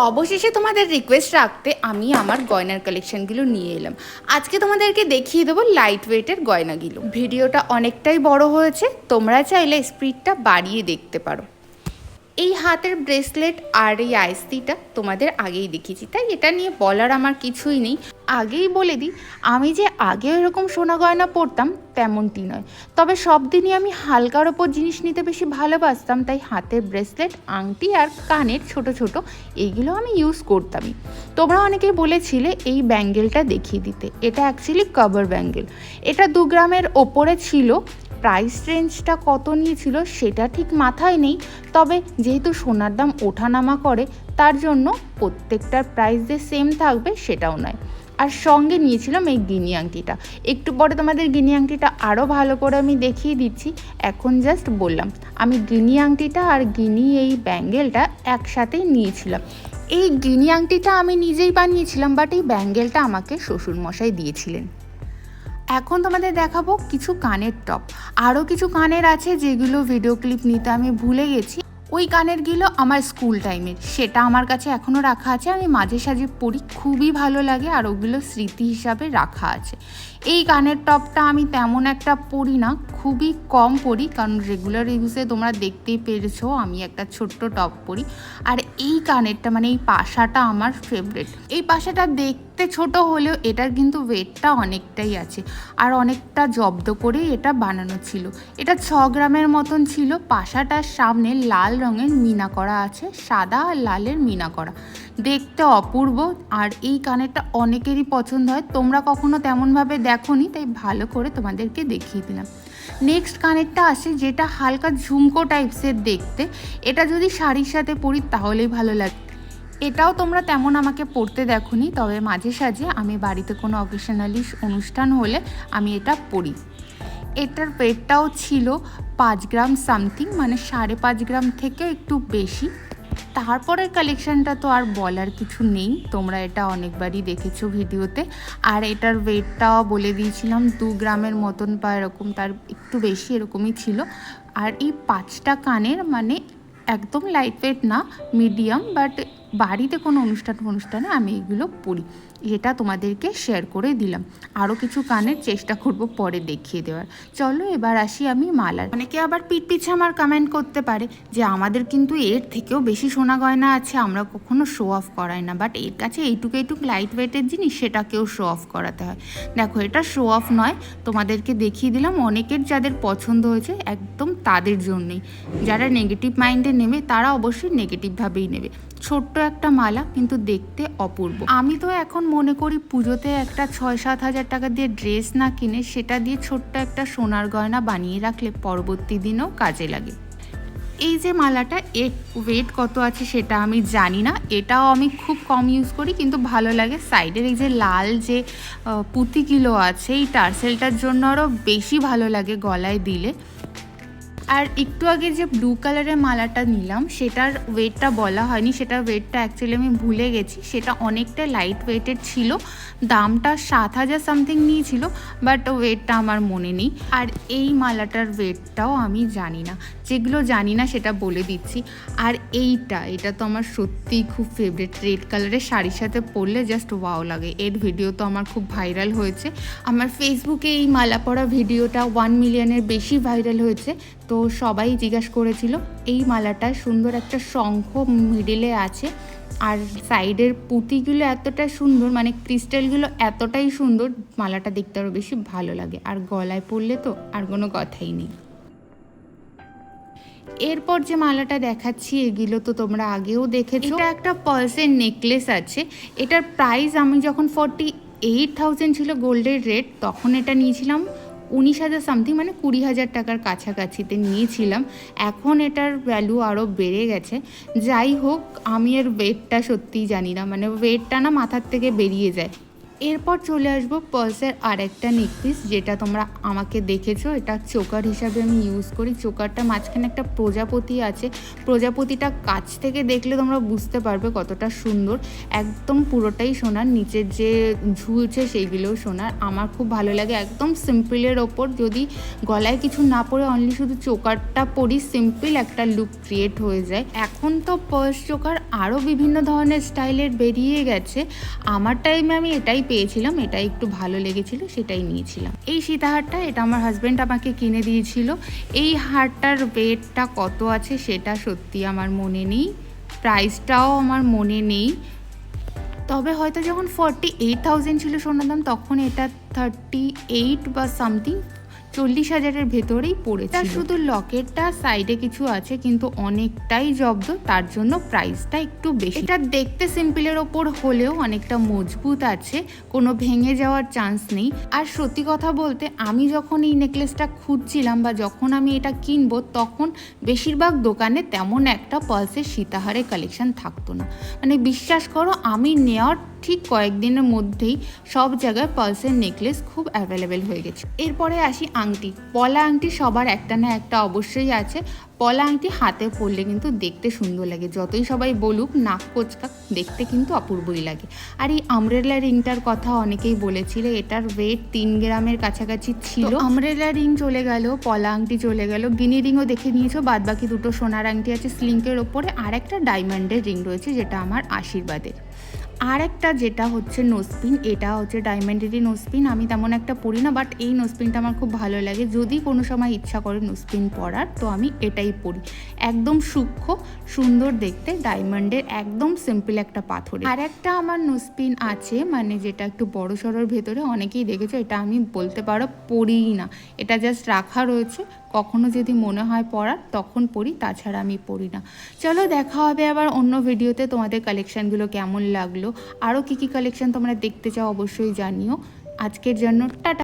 অবশেষে তোমাদের রিকোয়েস্ট রাখতে আমি আমার গয়নার কালেকশনগুলো নিয়ে এলাম। আজকে তোমাদেরকে দেখিয়ে দেবো লাইট ওয়েটের গয়নাগুলো। ভিডিওটা অনেকটাই বড় হয়েছে, তোমরা চাইলে স্পিডটা বাড়িয়ে দেখতে পারো। এই হাতের ব্রেসলেট আর এই আইসিটা তোমাদের আগেই দেখিয়েছি, তাই এটা নিয়ে বলার আমার কিছুই নেই। আগেই বলে দিই, আমি যে আগেও এরকম সোনা গয়না পরতাম তেমনটি নয়, তবে সব দিনই আমি হালকার ওপর জিনিস নিতে বেশি ভালোবাসতাম, তাই হাতের ব্রেসলেট, আংটি আর কানের ছোট ছোট এইগুলো আমি ইউজ করতামই। তোমরা অনেকেই বলেছিলে এই ব্যাঙ্গেলটা দেখিয়ে দিতে। এটা অ্যাকচুয়ালি কভার ব্যাঙ্গেল। এটা 2 গ্রামের ওপরে ছিল। প্রাইস রেঞ্জটা কত নিয়েছিল সেটা ঠিক মাথায় নেই, তবে যেহেতু সোনার দাম ওঠানামা করে তার জন্য প্রত্যেকটার প্রাইস যে সেম থাকবে সেটাও নয়। আর সঙ্গে নিয়েছিলাম এই গিনি আংটিটা। একটু পরে তোমাদের গিনি আংটিটা আরও ভালো করে আমি দেখিয়ে দিচ্ছি। এখন জাস্ট বললাম আমি গিনি আংটিটা আর গিনি এই ব্যাঙ্গেলটা একসাথেই নিয়েছিলাম। এই গিনি আংটিটা আমি নিজেই বানিয়েছিলাম, বাট এই ব্যাঙ্গেলটা আমাকে শ্বশুরমশাই দিয়েছিলেন। এখন তোমাদের দেখাবো কিছু কানের টপ। আরও কিছু কানের আছে যেগুলো ভিডিও ক্লিপ নিতে আমি ভুলে গেছি। ওই কানেরগুলো আমার স্কুল টাইমের, সেটা আমার কাছে এখনও রাখা আছে। আমি মাঝে সাঝে পরি, খুবই ভালো লাগে, আর ওগুলো স্মৃতি হিসাবে রাখা আছে। এই কানের টপটা আমি তেমন একটা পরি না, খুবই কম পরি, কারণ রেগুলার ইউজে তোমরা দেখতেই পেরেছো আমি একটা ছোট্ট টপ পরি। আর এই কানেরটা মানে এই পাশাটা আমার ফেভারিট। এই পাশাটা দেখতে ছোট হলেও এটার কিন্তু ওয়েটটা অনেকটাই আছে, আর অনেকটা জব্দ করেই এটা বানানো ছিল। এটা 6 গ্রামের মতন ছিল। পাশাটার সামনে লাল রঙের মিনা করা আছে, সাদা আর লালের মিনা করা, দেখতে অপূর্ব। আর এই কানেরটা অনেকেরই পছন্দ হয়, তোমরা কখনো তেমনভাবে দেখোনি, তাই ভালো করে তোমাদেরকে দেখিয়ে দিলাম। নেক্সট কানেরটা আসে যেটা হালকা ঝুমকো টাইপসের দেখতে। এটা যদি শাড়ির সাথে পরি তাহলেই ভালো লাগে। এটাও তোমরা তেমন আমাকে পরতে দেখোনি, তবে মাঝে সাঝে আমি বাড়িতে কোনো অকেশনালি অনুষ্ঠান হলে আমি এটা পরি। এটার ওয়েটটাও ছিল 5 গ্রাম সামথিং, মানে 5.5 গ্রাম থেকে একটু বেশি। তারপরের কালেকশানটা তো আর বলার কিছু নেই, তোমরা এটা অনেকবারই দেখেছো ভিডিওতে। আর এটার ওয়েটটাও বলে দিয়েছিলাম 2 গ্রামের মতন বা এরকম, তার একটু বেশি এরকমই ছিল। আর এই 5টা কানের মানে একদম লাইট ওয়েট না, মিডিয়াম, বাট বাড়িতে কোনো অনুষ্ঠানে আমি এগুলো পরি, এটা তোমাদেরকে শেয়ার করে দিলাম। আরও কিছু কানের চেষ্টা করব পরে দেখিয়ে দেওয়ার। চলো এবার আসি আমি মালার। অনেকে আবার পিঠ পিছে আমার কমেন্ট করতে পারে যে আমাদের কিন্তু এর থেকেও বেশি সোনা গয়না আছে, আমরা কখনো শো অফ করাই না, বাট এর কাছে এইটুকু লাইট ওয়েটের জিনিস সেটাকেও শো অফ করাতে হয়। দেখো এটা শো অফ নয়, তোমাদেরকে দেখিয়ে দিলাম। অনেকের যাদের পছন্দ হয়েছে একদম তাদের জন্যই। যারা নেগেটিভ মাইন্ডে নেবে তারা অবশ্যই নেগেটিভভাবেই নেবে। ছোট্ট একটা মালা, কিন্তু দেখতে অপূর্ব। আমি তো এখন মনে করি পুজোতে একটা 6-7 হাজার টাকা দিয়ে ড্রেস না কিনে সেটা দিয়ে ছোট্ট একটা সোনার গয়না বানিয়ে রাখলে পরবর্তী দিনেও কাজে লাগে। এই যে মালাটা, এর ওয়েট কত আছে সেটা আমি জানি না, এটাও আমি খুব কম ইউজ করি, কিন্তু ভালো লাগে। সাইডের এই যে লাল যে পুঁতিগুলো আছে এই টার্সেলটার জন্য আরও বেশি ভালো লাগে গলায় দিলে। আর একটু আগে যে ব্লু কালারের মালাটা নিলাম সেটার ওয়েটটা বলা হয়নি, সেটার ওয়েটটা অ্যাকচুয়ালি আমি ভুলে গেছি। সেটা অনেকটা লাইট ওয়েটের ছিল, দামটা 7,000 সামথিং নিয়েছিল, বাট ওয়েটটা আমার মনে নেই। আর এই মালাটার ওয়েটটাও আমি জানি না, যেগুলো জানি না সেটা বলে দিচ্ছি। আর এটা তো আমার সত্যিই খুব ফেভারিট, রেড কালারের শাড়ির সাথে পরলে জাস্ট ওয়াও লাগে। এর ভিডিও তো আমার খুব ভাইরাল হয়েছে, আমার ফেসবুকে এই মালা পরা ভিডিওটা 1 মিলিয়নের বেশি ভাইরাল হয়েছে। তো সবাই জিজ্ঞাসা করেছিল। এই মালাটায় সুন্দর একটা শঙ্খ মিডিলে আছে, আর সাইডের পুঁতিগুলো এতটা সুন্দর, মানে ক্রিস্টালগুলো এতটাই সুন্দর, মালাটা দেখতে আরও বেশি ভালো লাগে। আর গলায় পরলে তো আর কোনো কথাই নেই। এরপর যে মালাটা দেখাচ্ছি এগুলো তো তোমরা আগেও দেখেছো। এটা একটা পার্লসের নেকলেস আছে। এটার প্রাইস আমি যখন 48,000 ছিল গোল্ডের রেট, তখন এটা নিয়েছিলাম 19,000 সামথিং, মানে 20,000 টাকার কাছাকাছিতে নিয়েছিলাম। এখন এটার ভ্যালু আরও বেড়ে গেছে। যাই হোক, আমি এর ওয়েটটা সত্যিই জানি না, মানে ওয়েটটা না মাথার থেকে বেরিয়ে যায়। এরপর চলে আসবো পার্লসের আরেকটা নেকপিস, যেটা তোমরা আমাকে দেখেছো। এটা চোকার হিসাবে আমি ইউজ করি। চোকারটা মাঝখানে একটা প্রজাপতি আছে, প্রজাপতিটা কাছ থেকে দেখলে তোমরা বুঝতে পারবে কতটা সুন্দর। একদম পুরোটাই সোনার, নিচের যে ঝুলছে সেইগুলোও সোনার। আমার খুব ভালো লাগে। একদম সিম্পলের ওপর, যদি গলায় কিছু না পরে অনলি শুধু চোকারটা পরি, সিম্পল একটা লুক ক্রিয়েট হয়ে যায়। এখন তো পার্লস চোকার আরও বিভিন্ন ধরনের স্টাইলের বেরিয়ে গেছে। আমার টাইমে আমি এটাই পেয়েছিলাম, এটাই একটু ভালো লেগেছিল, সেটাই নিয়েছিলাম। এই সীতাহারটা এটা আমার হাজব্যান্ড আমাকে কিনে দিয়েছিল। এই হারটার ওয়েটটা কত আছে সেটা সত্যি আমার মনে নেই, প্রাইসটাও আমার মনে নেই। তবে হয়তো যখন 48,000 ছিল সোনার দাম, তখন এটা 38 বা সামথিং 40,000-এর ভেতরেই পড়েছে। শুধু লকেটটা সাইডে কিছু আছে, কিন্তু অনেকটাই জব্দ, তার জন্য প্রাইসটা একটু বেশি। এটা দেখতে সিম্পলের ওপর হলেও অনেকটা মজবুত আছে, কোনো ভেঙে যাওয়ার চান্স নেই। আর সত্যি কথা বলতে, আমি যখন এই নেকলেসটা খুঁজছিলাম বা যখন আমি এটা কিনবো, তখন বেশিরভাগ দোকানে তেমন একটা পার্লসের সীতাহারের কালেকশন থাকতো না। মানে বিশ্বাস করো, আমি নেওয়ার ঠিক কয়েকদিনের মধ্যেই সব জায়গায় পার্লসের নেকলেস খুব অ্যাভেলেবেল হয়ে গেছে। এরপরে আসি আংটি। পলা আংটি সবার একটা না একটা অবশ্যই আছে। পলা আংটি হাতে পরলে কিন্তু দেখতে সুন্দর লাগে, যতই সবাই বলুক নাক কোচকা, দেখতে কিন্তু অপূর্বই লাগে। আর এই আমব্রেলা রিংটার কথা অনেকেই বলেছিল, এটার ওয়েট 3 গ্রামের কাছাকাছি ছিল। আমব্রেলা রিং চলে গেল, পলা আংটি চলে গেল, গিনি রিংও দেখে নিয়েছো, বাদ বাকি দুটো সোনার আংটি আছে স্লিংকের ওপরে, আর একটা ডায়মন্ডের রিং রয়েছে যেটা আমার আশীর্বাদের। আর একটা যেটা হচ্ছে নোসপিন, এটা হচ্ছে ডায়মন্ডেরই নোসপিন। আমি তেমন একটা পরি না, বাট এই নোসপিনটা আমার খুব ভালো লাগে। যদি কোনো সময় ইচ্ছা করে নোসপিন পরার, তো আমি এটাই পরি। একদম সূক্ষ্ম, সুন্দর দেখতে, ডায়মন্ডের, একদম সিম্পল একটা পাথরে। আর একটা আমার নোসপিন আছে, মানে যেটা একটু বড় সড়োর ভেতরে, অনেকেই দেখেছো, এটা আমি বলতে পারো পরিই না, এটা জাস্ট রাখা রয়েছে, কখনো যদি মনে হয় পরার তখন পরি, তাছাড়া আমি পরি না। চলো দেখা হবে আবার অন্য ভিডিওতে। তোমাদের কালেকশানগুলো কেমন লাগলো, আরও কী কী কালেকশান তোমরা দেখতে চাও অবশ্যই জানিও। আজকের জন্য টাটা।